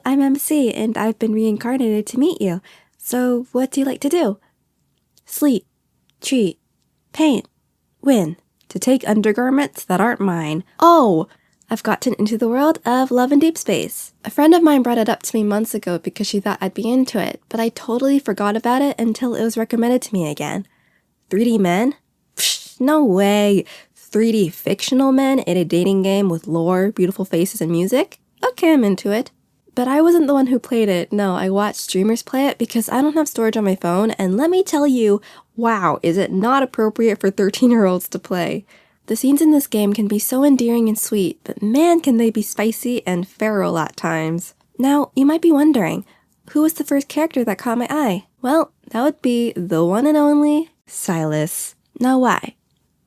I'm MC, and I've been reincarnated to meet you. So, what do you like to do? Sleep, cheat, paint, win, to take undergarments that aren't mine. Oh! I've gotten into the world of Love and Deepspace. A friend of mine brought it up to me months ago because she thought I'd be into it, but I totally forgot about it until it was recommended to me again. 3D men? Psh, no way! 3D fictional men in a dating game with lore, beautiful faces, and music? Okay, I'm into it. But I wasn't the one who played it. No, I watched streamers play it because I don't have storage on my phone, and let me tell you, wow, is it not appropriate for 13-year-olds to play. The scenes in this game can be so endearing and sweet, but man can they be spicy and feral at times. Now, you might be wondering, who was the first character that caught my eye? Well, that would be the one and only Silas. Now why?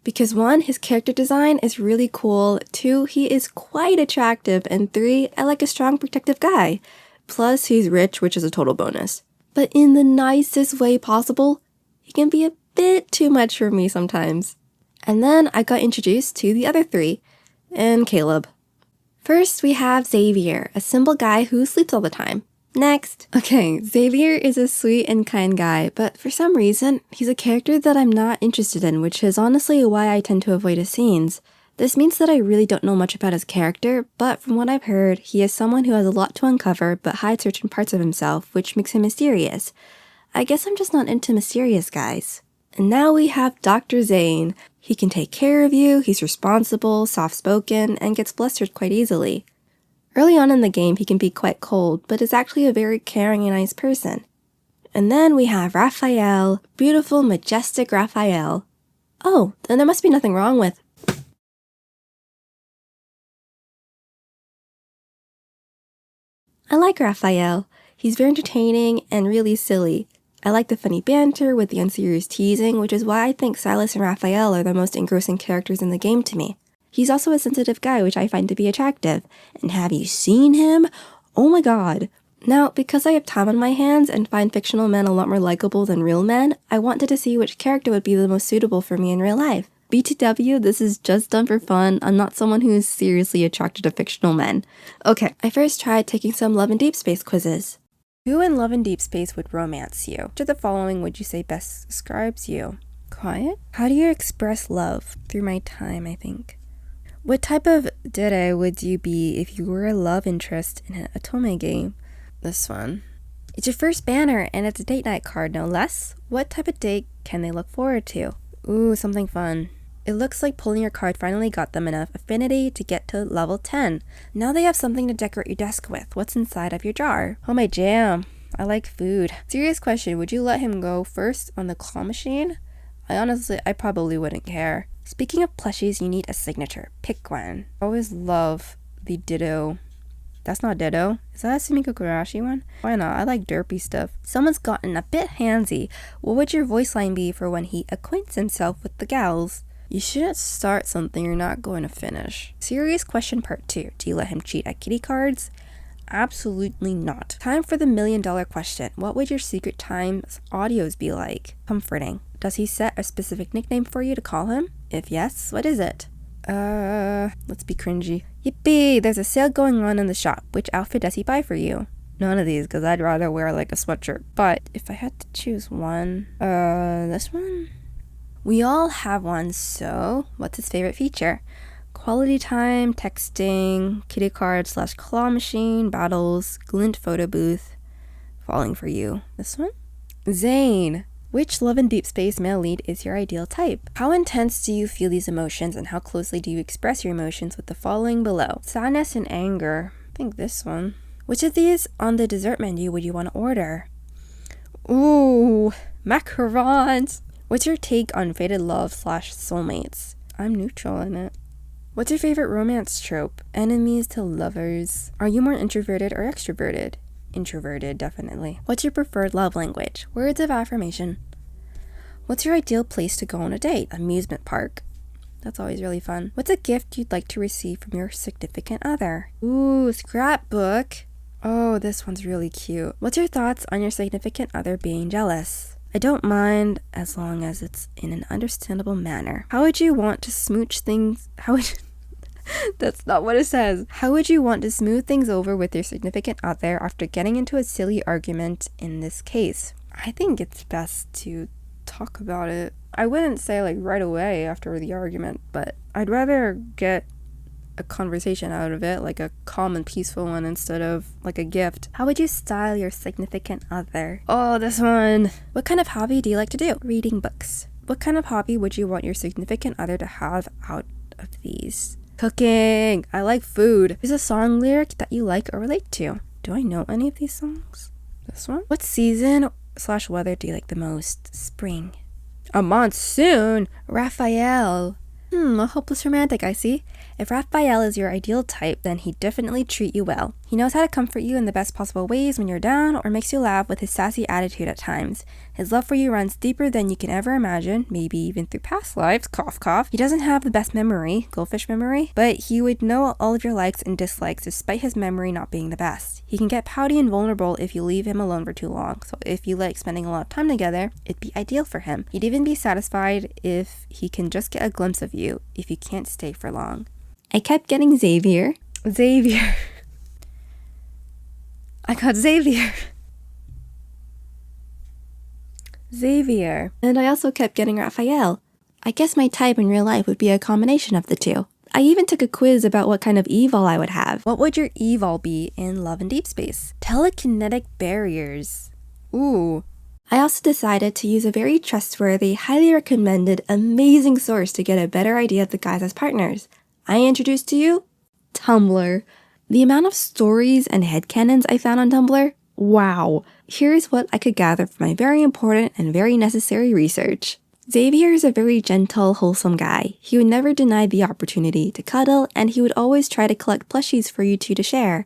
Because 1, his character design is really cool, 2, he is quite attractive, and 3, I like a strong protective guy. Plus, he's rich, which is a total bonus. But in the nicest way possible, he can be a bit too much for me sometimes. And then I got introduced to the other 3, and Caleb. First, we have Xavier, a simple guy who sleeps all the time. Next. Okay, Xavier is a sweet and kind guy, but for some reason, he's a character that I'm not interested in, which is honestly why I tend to avoid his scenes. This means that I really don't know much about his character, but from what I've heard, he is someone who has a lot to uncover but hides certain parts of himself, which makes him mysterious. I guess I'm just not into mysterious guys. And now we have Dr. Zane. He can take care of you, he's responsible, soft-spoken, and gets flustered quite easily. Early on in the game, he can be quite cold, but is actually a very caring and nice person. And then we have Raphael, beautiful, majestic Raphael. Oh, then there must be nothing wrong with... I like Raphael. He's very entertaining and really silly. I like the funny banter with the unserious teasing, which is why I think Silas and Raphael are the most engrossing characters in the game to me. He's also a sensitive guy, which I find to be attractive. And have you seen him? Oh my god. Now, because I have time on my hands and find fictional men a lot more likable than real men, I wanted to see which character would be the most suitable for me in real life. BTW, this is just done for fun. I'm not someone who is seriously attracted to fictional men. Okay, I first tried taking some Love and Deepspace quizzes. Who in Love and Deepspace would romance you? Which of the following would you say best describes you? Quiet? How do you express love? Through my time, I think. What type of dere would you be if you were a love interest in an Otome game? This one. It's your first banner, and it's a date night card, no less. What type of date can they look forward to? Ooh, something fun. It looks like pulling your card finally got them enough affinity to get to level 10. Now they have something to decorate your desk with. What's inside of your jar? Oh, my jam. I like food. Serious question, would you let him go first on the claw machine? I probably wouldn't care. Speaking of plushies, you need a signature. Pick one. I always love the Ditto. That's not Ditto. Is that a Sumiko Kurashi one? Why not? I like derpy stuff. Someone's gotten a bit handsy. What would your voice line be for when he acquaints himself with the gals? You shouldn't start something you're not going to finish. Serious question part 2. Do you let him cheat at kitty cards? Absolutely not. Time for the $1 million question. What would your secret times audios be like? Comforting. Does he set a specific nickname for you to call him? If yes, what is it? Let's be cringy. Yippee! There's a sale going on in the shop. Which outfit does he buy for you? None of these, because I'd rather wear like a sweatshirt. But if I had to choose one, this one? We all have one, so what's his favorite feature? Quality time, texting, kitty card / claw machine, battles, glint photo booth, falling for you. This one? Zane! Which Love and Deepspace male lead is your ideal type? How intense do you feel these emotions, and how closely do you express your emotions with the following below? Sadness and anger. I think this one. Which of these on the dessert menu would you want to order? Ooh, macarons! What's your take on fated love / soulmates? I'm neutral in it. What's your favorite romance trope? Enemies to lovers. Are you more introverted or extroverted? Introverted, definitely. What's your preferred love language? Words of affirmation. What's your ideal place to go on a date? Amusement park. That's always really fun. What's a gift you'd like to receive from your significant other? Ooh, scrapbook. Oh, this one's really cute. What's your thoughts on your significant other being jealous? I don't mind as long as it's in an understandable manner. How would you want to smooch things? That's not what it says. How would you want to smooth things over with your significant other after getting into a silly argument in this case? I think it's best to talk about it. I wouldn't say like right away after the argument, but I'd rather get a conversation out of it, like a calm and peaceful one instead of like a gift. How would you style your significant other? Oh, this one. What kind of hobby do you like to do? Reading books. What kind of hobby would you want your significant other to have out of these? Cooking. I like food. There's a song lyric that you like or relate to. Do I know any of these songs? This one? What season/weather do you like the most? Spring. A monsoon. Raphael. A hopeless romantic, I see. If Raphael is your ideal type, then he'd definitely treat you well. He knows how to comfort you in the best possible ways when you're down or makes you laugh with his sassy attitude at times. His love for you runs deeper than you can ever imagine, maybe even through past lives, cough cough. He doesn't have the best memory, goldfish memory, but he would know all of your likes and dislikes despite his memory not being the best. He can get pouty and vulnerable if you leave him alone for too long, so if you like spending a lot of time together, it'd be ideal for him. He'd even be satisfied if he can just get a glimpse of you, if you can't stay for long. I kept getting Xavier. I got Xavier. And I also kept getting Raphael. I guess my type in real life would be a combination of the two. I even took a quiz about what kind of evil I would have. What would your evil be in Love and Deepspace? Telekinetic barriers. Ooh. I also decided to use a very trustworthy, highly recommended, amazing source to get a better idea of the guys as partners. I introduced to you Tumblr. The amount of stories and headcanons I found on Tumblr, wow. Here's what I could gather from my very important and very necessary research. Xavier is a very gentle, wholesome guy. He would never deny the opportunity to cuddle, and he would always try to collect plushies for you two to share.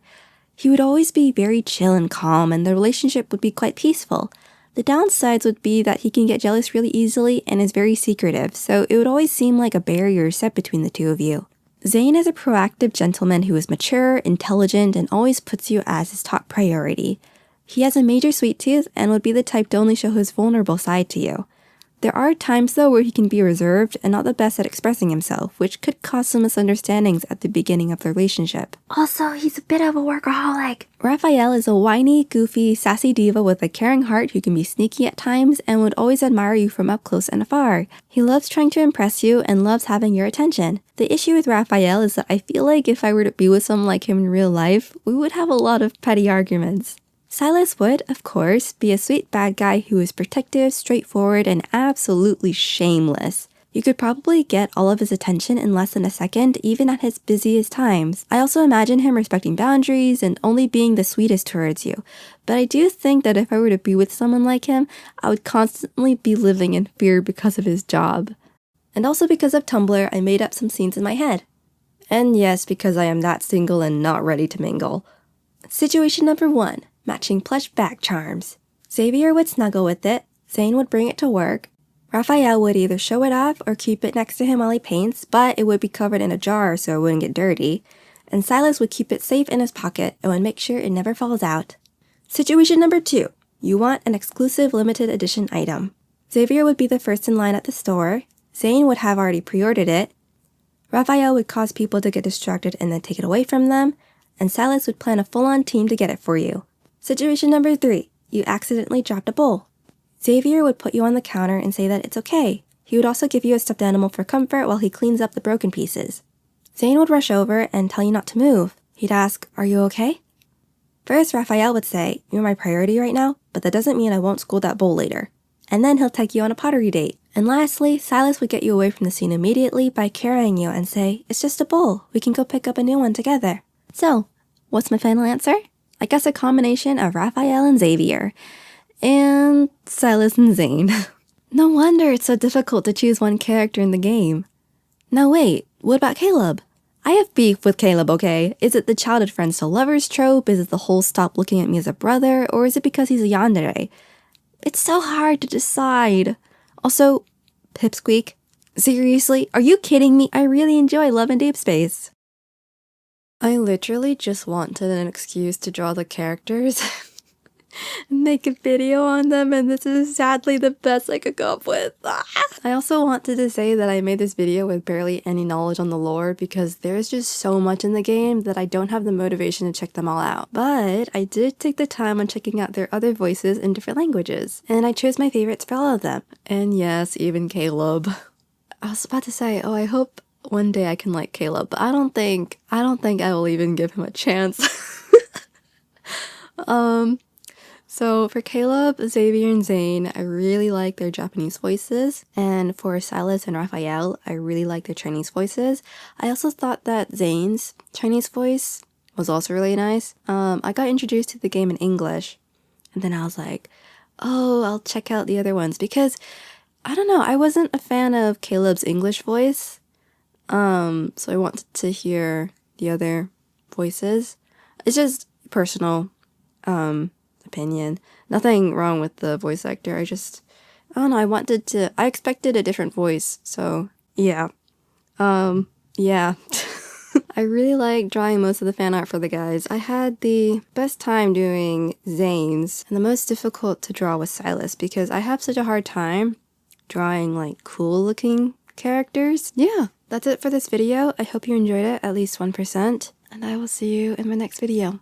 He would always be very chill and calm, and the relationship would be quite peaceful. The downsides would be that he can get jealous really easily and is very secretive, so it would always seem like a barrier set between the two of you. Zane is a proactive gentleman who is mature, intelligent, and always puts you as his top priority. He has a major sweet tooth and would be the type to only show his vulnerable side to you. There are times though where he can be reserved and not the best at expressing himself, which could cause some misunderstandings at the beginning of the relationship. Also, he's a bit of a workaholic. Raphael is a whiny, goofy, sassy diva with a caring heart who can be sneaky at times and would always admire you from up close and afar. He loves trying to impress you and loves having your attention. The issue with Raphael is that I feel like if I were to be with someone like him in real life, we would have a lot of petty arguments. Silas would, of course, be a sweet bad guy who is protective, straightforward, and absolutely shameless. You could probably get all of his attention in less than a second, even at his busiest times. I also imagine him respecting boundaries and only being the sweetest towards you. But I do think that if I were to be with someone like him, I would constantly be living in fear because of his job. And also because of Tumblr, I made up some scenes in my head. And yes, because I am that single and not ready to mingle. Situation number 1. Matching plush back charms. Xavier would snuggle with it, Zane would bring it to work, Raphael would either show it off or keep it next to him while he paints, but it would be covered in a jar so it wouldn't get dirty, and Silas would keep it safe in his pocket and would make sure it never falls out. Situation number 2. You want an exclusive limited edition item. Xavier would be the first in line at the store, Zane would have already pre-ordered it, Raphael would cause people to get distracted and then take it away from them, and Silas would plan a full-on team to get it for you. Situation number 3. You accidentally dropped a bowl. Xavier would put you on the counter and say that it's okay. He would also give you a stuffed animal for comfort while he cleans up the broken pieces. Zane would rush over and tell you not to move. He'd ask, "Are you okay?" First, Raphael would say, "You're my priority right now, but that doesn't mean I won't scold that bowl later." And then he'll take you on a pottery date. And lastly, Silas would get you away from the scene immediately by carrying you and say, "It's just a bowl. We can go pick up a new one together." So, what's my final answer? I guess a combination of Raphael and Xavier. And Silas and Zane. No wonder it's so difficult to choose one character in the game. Now wait, what about Caleb? I have beef with Caleb, okay? Is it the childhood friends to lovers trope? Is it the whole stop looking at me as a brother? Or is it because he's a yandere? It's so hard to decide. Also, Pipsqueak, seriously, are you kidding me? I really enjoy Love and Deepspace. I literally just wanted an excuse to draw the characters. make a video on them, and this is sadly the best I could come up with. I also wanted to say that I made this video with barely any knowledge on the lore because there's just so much in the game that I don't have the motivation to check them all out. But I did take the time on checking out their other voices in different languages, and I chose my favorites for all of them. And yes, even Caleb. I was about to say, oh, I hope one day I can like Caleb, but I don't think I will even give him a chance. So for Caleb, Xavier, and Zane, I really like their Japanese voices. And for Silas and Raphael, I really like their Chinese voices. I also thought that Zane's Chinese voice was also really nice. I got introduced to the game in English, and then I was like, oh, I'll check out the other ones because, I don't know, I wasn't a fan of Caleb's English voice. So I wanted to hear the other voices. It's just personal, opinion. Nothing wrong with the voice actor. I don't know, I expected a different voice, so yeah. Yeah. I really like drawing most of the fan art for the guys. I had the best time doing Zane's, and the most difficult to draw was Silas because I have such a hard time drawing like cool looking characters. Yeah, that's it for this video. I hope you enjoyed it, at least 1%, and I will see you in my next video.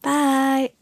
Bye!